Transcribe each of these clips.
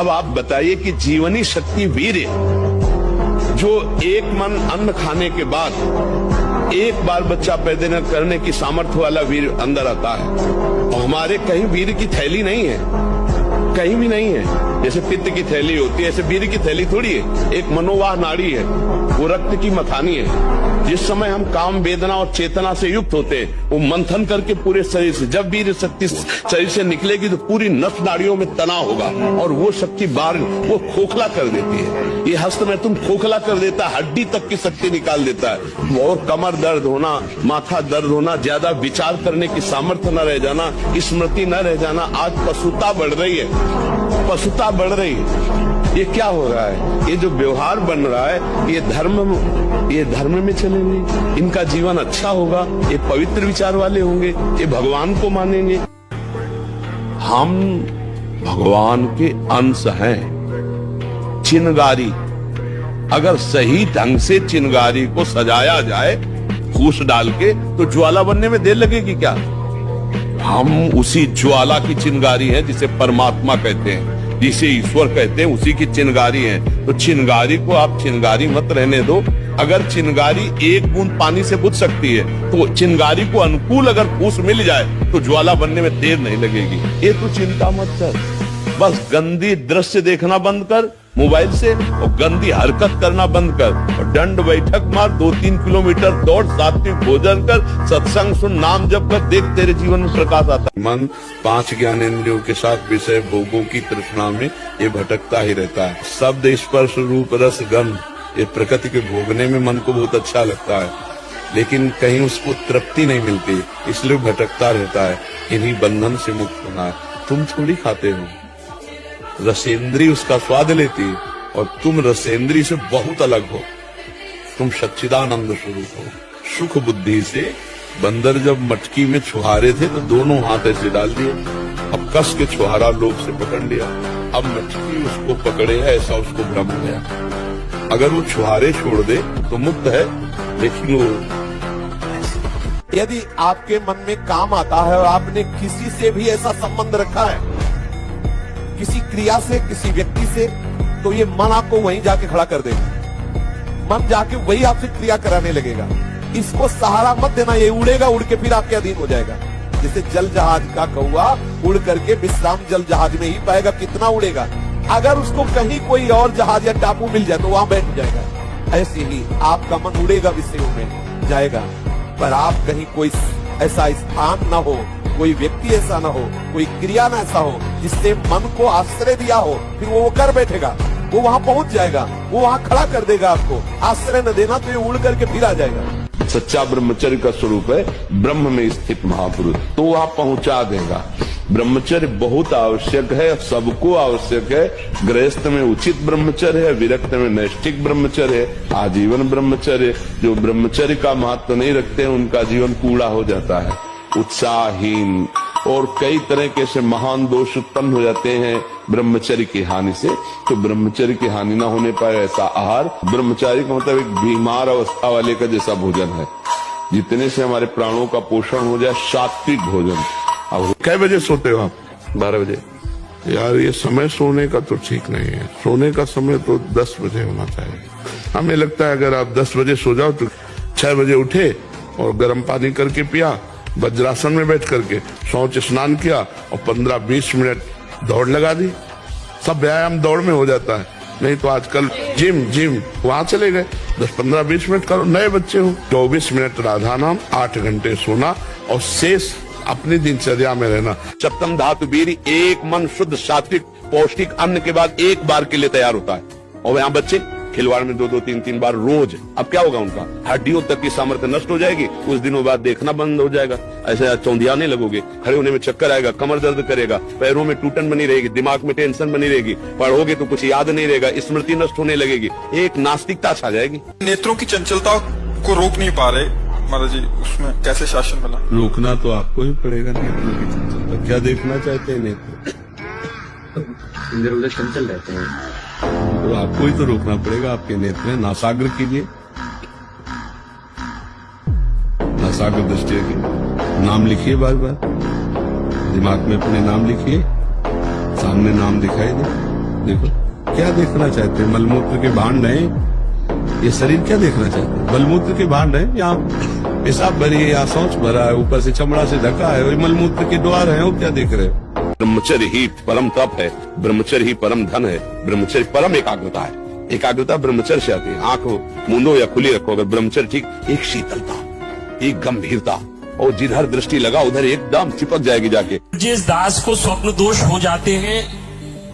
अब आप बताइए कि जीवनी शक्ति वीर्य, जो एक मन अन्न खाने के बाद एक बार बच्चा पैदा करने की सामर्थ्य वाला वीर अंदर आता है, और हमारे कहीं वीर की थैली नहीं है, कहीं भी नहीं है। जैसे पित्त की थैली होती है, ऐसे वीर की थैली थोड़ी है। एक मनोवाह नाड़ी है, वो रक्त की मथानी है। जिस समय हम काम वेदना और चेतना से युक्त होते हैं, वो मंथन करके पूरे शरीर से, जब वीर शक्ति शरीर से निकलेगी तो पूरी नस नाड़ियों में तनाव होगा, और वो शक्ति बाहर वो खोखला कर देती है। ये हस्त में तुम खोखला कर देता है, हड्डी तक की शक्ति निकाल देता है। और कमर दर्द होना, माथा दर्द होना, ज्यादा विचार करने की सामर्थ्य न रह जाना, स्मृति न रह जाना। आज पशुता बढ़ रही है, पशुता बढ़ रही है। ये क्या हो रहा है? ये जो व्यवहार बन रहा है, ये धर्म में चलेंगे, इनका जीवन अच्छा होगा, ये पवित्र विचार वाले होंगे, ये भगवान को मानेंगे। हम भगवान के अंश हैं। चिनगारी, अगर सही ढंग से चिनगारी को सजाया जाए फूस डाल के, तो ज्वाला बनने में देर लगेगी क्या? हम उसी ज्वाला की चिनगारी है जिसे परमात्मा कहते हैं, जिसे ईश्वर कहते हैं, उसी की चिनगारी है। तो चिनगारी को आप चिनगारी मत रहने दो। अगर चिनगारी एक बूंद पानी से बुझ सकती है, तो चिनगारी को अनुकूल अगर फूस मिल जाए तो ज्वाला बनने में देर नहीं लगेगी। ये तो चिंता मत कर, बस गंदी दृश्य देखना बंद कर मोबाइल से, और गंदी हरकत करना बंद कर, और दंड बैठक मार, 2-3 किलोमीटर दौड़, सात्विक भोजन कर, सत्संग सुन, नाम जप कर, देख तेरे जीवन में प्रकाश आता है। मन 5 ज्ञानेंद्रियों के साथ विषय भोगों की तृष्णा में ये भटकता ही रहता है। शब्द, स्पर्श, रूप, रस, गंध, ये प्रकृति के भोगने में मन को बहुत अच्छा लगता है, लेकिन कहीं उसको तृप्ति नहीं मिलती, इसलिए भटकता रहता है। इन्हीं बंधन से मुक्त होना है। तुम थोड़ी खाते हो, रसेंद्री उसका स्वाद लेती है, और तुम रसेंद्री से बहुत अलग हो। तुम सच्चिदानंद स्वरूप हो। सुख बुद्धि से बंदर जब मटकी में छुहारे थे तो दोनों हाथ ऐसे डाल दिए, अब कस के छुहारा लोभ से पकड़ लिया, अब मटकी उसको पकड़े, ऐसा उसको भ्रम हो गया। अगर वो छुहारे छोड़ दे तो मुक्त है, लेकिन वो यदि आपके मन में काम आता है और आपने किसी से भी ऐसा संबंध रखा है, किसी क्रिया से, किसी व्यक्ति से, तो ये मन आपको वहीं जाके खड़ा कर देगा। मन जाके वही आपसे क्रिया कराने लगेगा। इसको सहारा मत देना, ये उड़ेगा, उड़ के फिर आपके अधीन हो जाएगा। जैसे जल जहाज का कौवा उड़ करके विश्राम जल जहाज में ही पाएगा, कितना उड़ेगा। अगर उसको कहीं कोई और जहाज या टापू मिल जाए तो वहां बैठ जाएगा। ऐसे ही आपका मन उड़ेगा, विषयों में जाएगा, पर आप कहीं कोई ऐसा स्थान न हो, कोई व्यक्ति ऐसा ना हो, कोई क्रिया ना ऐसा हो जिससे मन को आश्रय दिया हो, फिर वो कर बैठेगा, वो वहां पहुंच जाएगा, वो वहां खड़ा कर देगा आपको। आश्रय न देना तो ये उड़ करके फिर आ जाएगा। सच्चा ब्रह्मचर्य का स्वरूप है ब्रह्म में स्थित महापुरुष, तो वह पहुंचा देगा। ब्रह्मचर्य बहुत आवश्यक है, सबको आवश्यक है। गृहस्थ में उचित ब्रह्मचर्य है, विरक्त में नैष्ठिक ब्रह्मचर्य है, आजीवन ब्रह्मचर्य। जो ब्रह्मचर्य का महत्व नहीं रखते हैं उनका जीवन कूड़ा हो जाता है, उत्साहहीन, और कई तरह के ऐसे महान दोष उत्पन्न हो जाते हैं ब्रह्मचर्य की हानि से। तो ब्रह्मचर्य की हानि ना होने पाए ऐसा आहार, ब्रह्मचारी का मतलब एक बीमार अवस्था वाले का जैसा भोजन है, जितने से हमारे प्राणों का पोषण हो जाए, सात्विक भोजन। अब कै बजे सोते हो आप? 12 बजे। यार ये समय सोने का तो ठीक नहीं है, सोने का समय तो 10 बजे होना चाहिए। हमें लगता है अगर आप 10 बजे सो जाओ तो 6 बजे उठे और गर्म पानी करके पिया, वज्रासन में बैठ करके शौच स्नान किया और 15-20 मिनट दौड़ लगा दी, सब व्यायाम दौड़ में हो जाता है। नहीं तो आजकल जिम वहां चले गए, 10-15-20 मिनट करो। नए बच्चे हो, 24 मिनट राधा नाम, 8 घंटे सोना, और शेष अपनी दिनचर्या में रहना। सप्तम धातु वीर्य, एक मन शुद्ध सात्विक पौष्टिक अन्न के बाद एक बार के लिए तैयार होता है। और यहाँ बच्चे खिलवाड़ में 2-2, 3-3 बार रोज। अब क्या होगा? उनका हड्डियों तक की सामर्थ्य नष्ट हो जाएगी, कुछ दिनों बाद देखना बंद हो जाएगा, ऐसे चौंधियाने लगोगे, खड़े होने में चक्कर आएगा, कमर दर्द करेगा, पैरों में टूटन बनी रहेगी, दिमाग में टेंशन बनी रहेगी, पढ़ोगे तो कुछ याद नहीं रहेगा, स्मृति नष्ट होने लगेगी, एक नास्तिकता छा जाएगी। नेत्रों की चंचलता को रोक नहीं पा रहे महाराज जी, उसमें कैसे शासन बना? रोकना तो आपको ही पड़ेगा नेत्रों की चंचलता। क्या देखना चाहते हैं नेत्र? इधर उधर चंचल रहते हैं, तो आपको ही तो रोकना पड़ेगा। आपके नेत्र नासाग्र कीजिए, नासाग्र दृष्टि की नाम लिखिए, बार बार दिमाग में अपने नाम लिखिए, सामने नाम दिखाई दे, देखो क्या देखना चाहते हैं, मलमूत्र के भांड है, ये शरीर क्या देखना चाहते हैं? मलमूत्र के भांड है, यहाँ पेशाब भरी है, यहाँ शौच भरा है, ऊपर से चमड़ा से ढका है, वही मलमूत्र के द्वार है, वो क्या देख रहे हो? ब्रह्मचर्य ही परम तप है, ब्रह्मचर्य ही परम धन है, ब्रह्मचर्य परम एकाग्रता है। एकाग्रता ब्रह्मचर्य से आती है। आंख मूंदो या खुली रखो, अगर ब्रह्मचर्य ठीक, एक शीतलता, एक गंभीरता, और जिधर दृष्टि लगा उधर एकदम चिपक जाएगी जाके। जिस दास को स्वप्न दोष हो जाते हैं,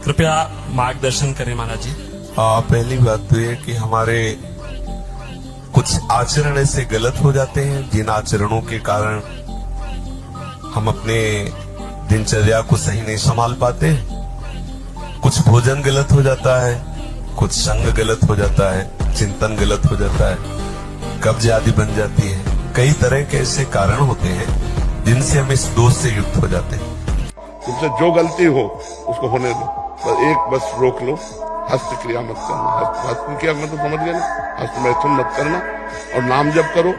कृपया मार्गदर्शन करें महाराज जी। पहली बात तो ये कि हमारे कुछ आचरण ऐसे गलत हो जाते हैं जिन आचरणों के कारण हम अपने दिनचर्या को सही नहीं संभाल पाते। कुछ भोजन गलत हो जाता है, कुछ संग गलत हो जाता है, चिंतन गलत हो जाता है, कब्ज आदि बन जाती है। कई तरह के ऐसे कारण होते हैं जिनसे हम इस दोष से युक्त हो जाते हैं। तुमसे जो गलती हो उसको होने दो, बस रोक लो, हस्त क्रिया मत करना। हस्त क्रिया मतलब समझ गए ना, हस्त मैथुन मत करना, और नाम जप करो।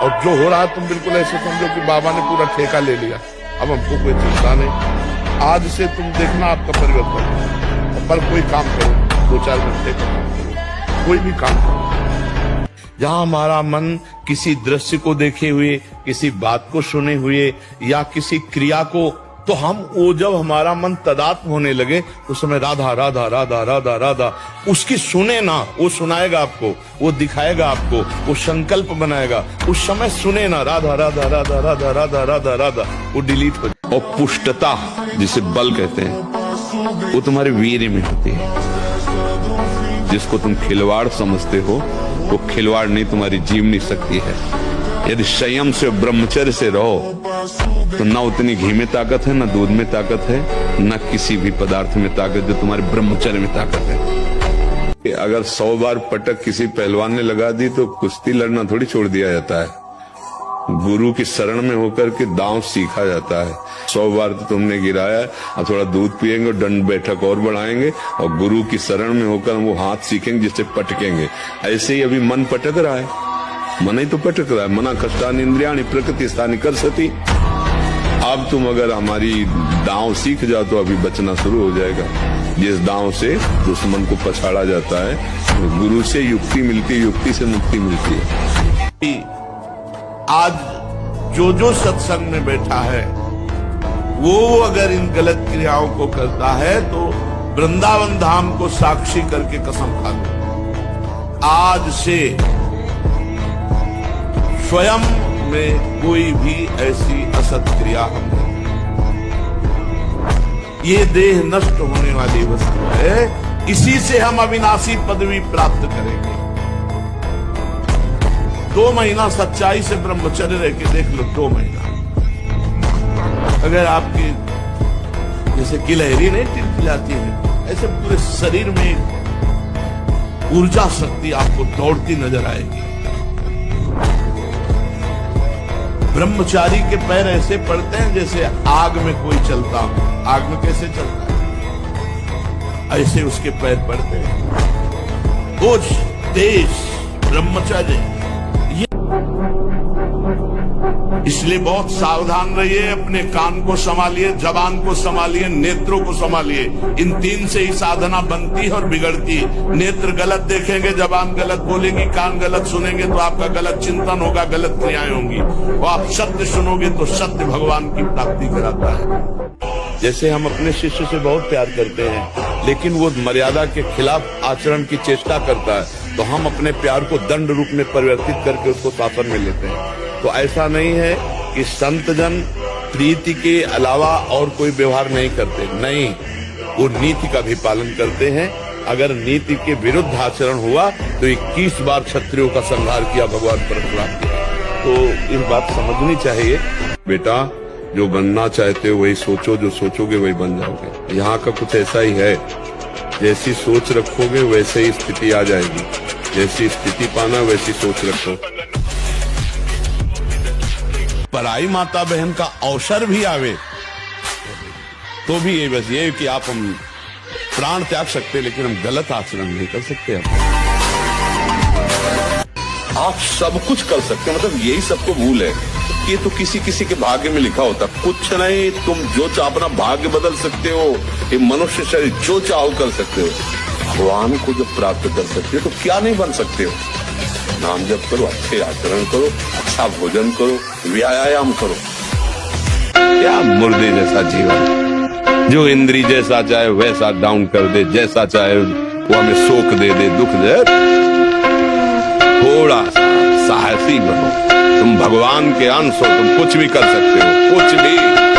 और जो हो रहा है तुम बिल्कुल ऐसे समझो कि बाबा ने पूरा ठेका ले लिया, अब हमको कोई चिंता नहीं। आज से तुम देखना आपका परिवर्तन। पर कोई काम करो, 2-4 घंटे का काम करो, कोई भी काम करो, जहां हमारा मन किसी दृश्य को देखे हुए, किसी बात को सुने हुए, या किसी क्रिया को, तो हम वो जब हमारा मन तदात्म होने लगे उस समय राधा राधा राधा राधा राधा, उसकी सुने ना, वो सुनाएगा आपको, वो दिखाएगा आपको, वो संकल्प बनाएगा, उस समय सुने ना राधा राधा राधा राधा राधा राधा राधा, वो डिलीट हो जाए। और पुष्टता जिसे बल कहते हैं, वो तुम्हारे वीर्य में होती है। जिसको तुम खिलवाड़ समझते हो वो खिलवाड़ नहीं, तुम्हारी जीवनी शक्ति है। यदि संयम से ब्रह्मचर्य से रहो तो न उतनी घी में ताकत है, न दूध में ताकत है, न किसी भी पदार्थ में ताकत, जो तुम्हारे ब्रह्मचर्य में ताकत है। अगर 100 बार पटक किसी पहलवान ने लगा दी तो कुश्ती लड़ना थोड़ी छोड़ दिया जाता है। गुरु की शरण में होकर के दांव सीखा जाता है। 100 बार तो तुमने गिराया, अब थोड़ा दूध पिएंगे और दंड बैठक और बढ़ाएंगे, और गुरु की शरण में होकर वो हाथ सीखेंगे जिससे पटकेंगे। ऐसे ही अभी मन पटक रहा है, मन ही तो पटक रहा है। मना कष्टानि इंद्रियाणि प्रकृति स्थानि कर्षति। अब तुम अगर हमारी दांव सीख जाओ तो अभी बचना शुरू हो जाएगा। जिस दांव से दुश्मन को पछाड़ा जाता है, गुरु से युक्ति मिलती है, युक्ति से मुक्ति मिलती है। आज जो सत्संग में बैठा है वो अगर इन गलत क्रियाओं को करता है तो वृंदावन धाम को साक्षी करके कसम खा लो, आज से स्वयं में कोई भी ऐसी असत क्रिया हम नहीं। ये देह नष्ट होने वाली वस्तु है, इसी से हम अविनाशी पदवी प्राप्त करेंगे। 2 महीना सच्चाई से ब्रह्मचर्य रह के देख लो, 2 महीना। अगर आपकी जैसे गिलहरी नहीं टिलटिलाती है, ऐसे पूरे शरीर में ऊर्जा शक्ति आपको दौड़ती नजर आएगी। ब्रह्मचारी के पैर ऐसे पड़ते हैं जैसे आग में कोई चलता हो। आग में कैसे चलता है, ऐसे उसके पैर पड़ते हैं। कुछ देश ब्रह्मचारी, इसलिए बहुत सावधान रहिए। अपने कान को संभालिए, जबान को संभालिए, नेत्रों को संभालिए। इन 3 से ही साधना बनती है और बिगड़ती है। नेत्र गलत देखेंगे, जबान गलत बोलेगी, कान गलत सुनेंगे तो आपका गलत चिंतन होगा, गलत क्रियाएं होंगी। और आप सत्य सुनोगे तो सत्य भगवान की प्राप्ति कराता है। जैसे हम अपने शिष्य से बहुत प्यार करते हैं, लेकिन वो मर्यादा के खिलाफ आचरण की चेष्टा करता है, तो हम अपने प्यार को दंड रूप में परिवर्तित करके उसको शासन में लेते हैं। तो ऐसा नहीं है कि संत जन प्रीति के अलावा और कोई व्यवहार नहीं करते, नहीं, वो नीति का भी पालन करते हैं। अगर नीति के विरुद्ध आचरण हुआ तो 21 बार क्षत्रियों का संहार किया भगवान परशुराम ने। तो इस बात समझनी चाहिए। बेटा, जो बनना चाहते हो वही सोचो, जो सोचोगे वही बन जाओगे। यहाँ का कुछ ऐसा ही है, जैसी सोच रखोगे वैसे ही स्थिति आ जाएगी। जैसी स्थिति पाना वैसी सोच रखो। पराई माता बहन का अवसर भी आवे तो भी ये बस ये कि आप हम प्राण त्याग सकते, लेकिन हम गलत आचरण नहीं कर सकते। आप सब कुछ कर सकते, मतलब यही सबको भूल है। ये तो किसी किसी के भाग्य में लिखा होता। कुछ नहीं, तुम जो चाहो अपना भाग्य बदल सकते हो, ये मनुष्य शरीर जो चाहो कर सकते हो। भगवान को जब प्राप्त कर सकते हो तो क्या नहीं बन सकते हो। नाम जप करो, अच्छे आचरण करो, अच्छा भोजन करो, व्यायाम करो। क्या मुर्दे जैसा जीवन, जो इंद्री जैसा चाहे वैसा डाउन कर दे, जैसा चाहे वो हमें शोक दे दे, दुख दे। थोड़ा सा साहसी बनो, तुम भगवान के अंश हो, तुम कुछ भी कर सकते हो, कुछ भी।